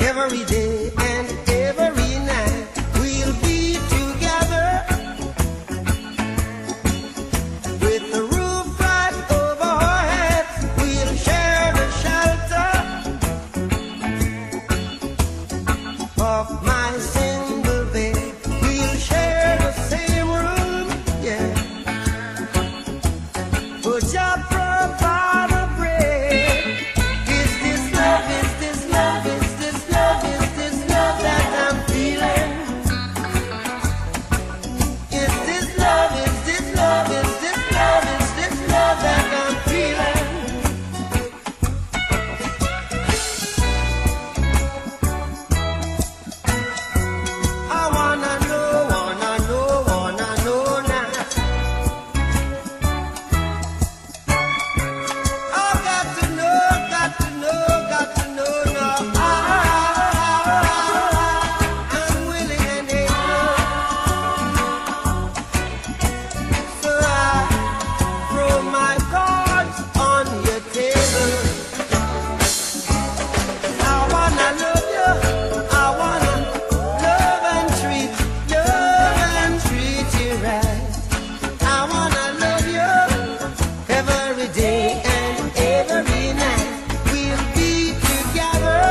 every day and every night. We'll be together with the roof right over our heads. We'll share the shelter of my single bed. We'll share the same room, yeah. But just provide a bread. Is this love? Is this love? Is this love? Is this love that I'm feeling? Is this love? Is this love? Is this love? Is this love that I'm feeling? I wanna know now. I got to know now. I'm willing and able. So I throw my cards on your table. I wanna love you. I wanna love and treat you right. I wanna love you every day and every night. We'll be together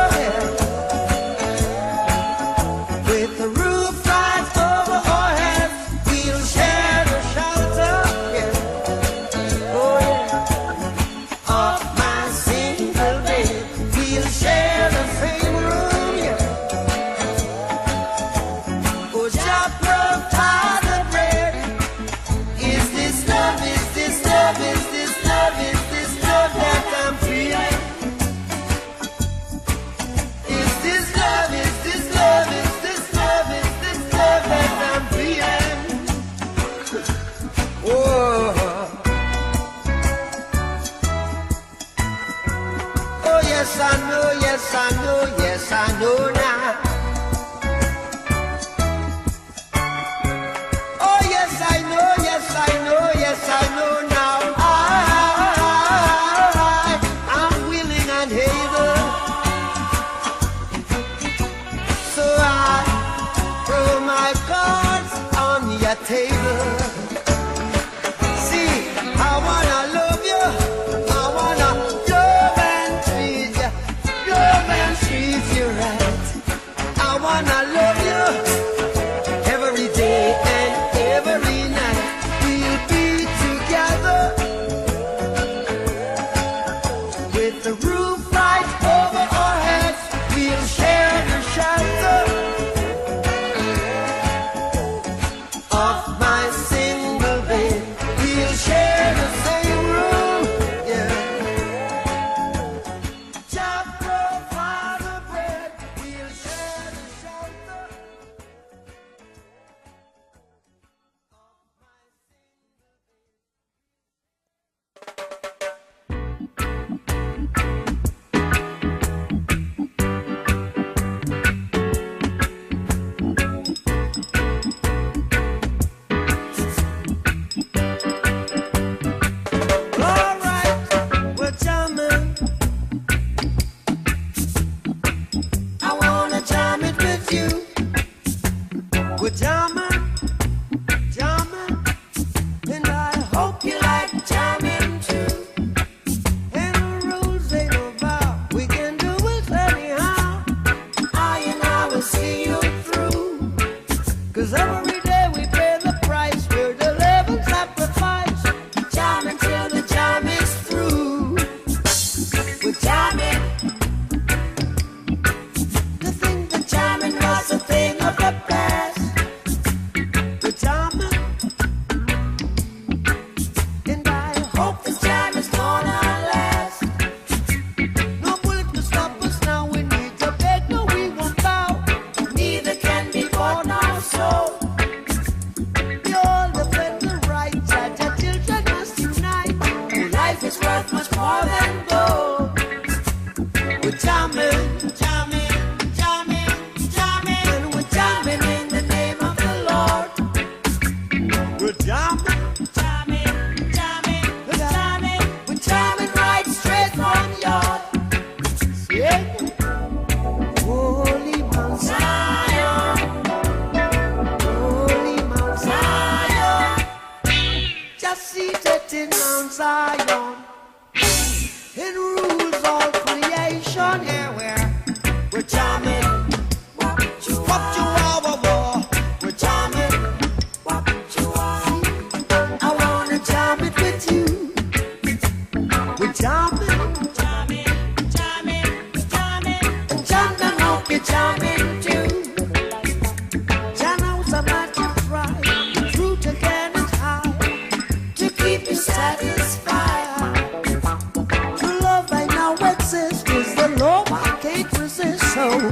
with the roof right over our heads. We'll share the shelter, yeah. Oh yeah, of my single bed. We'll share the same room, yeah. Oh, just provide the bread. Is this love? Is this love? Is this love? Is this love that I'm feeling? Is this love? Is this love? Is this love? Is this love that I'm feeling? Oh, oh yes I know, yes I know, yes I know now. Oh yes I know, yes I know, yes I know now. I'm willing and able. So I throw my cards on your table. See, I wanna love you. I wanna love and treat you right. I wanna love you every day and every night. We'll be together with the roof right over our heads. We'll share the shelter of my single bed. We'll share the same room, yeah. Just provide the bread. We'll share the shelter. All right, we're jamming. I wanna jam it with you. We're jamming, and I hope you like jamming too. And the rules ain't about, we can do it anyhow. I and I will see you through. 'Cause every day we pay the price, we're the living sacrifice. Jamming till the jam is through. We're jamming. To think that jamming was a thing of the past. We're jamming. And I hope this jam is gonna last. No bullet to stop us now, we need to beg, no we won't bow. Neither can be bought now, so we all defend the right. Judge our children must unite. Life is worth much more than gold. We're jamming, and we're jamming in the name of the Lord. We're jamming, we're jamming right straight from your, yeah. Oh we're jamming. Wop chihuahua, we're jamming. Wop chihuahua, I wanna jam it with you. We're jamming, jamming, jamming, jamming. Jam and hope you're jamming too. Jam knows I'm not to try. The truth again is high to keep you satisfied. True love right now exists, 'cause the love I can't resist. So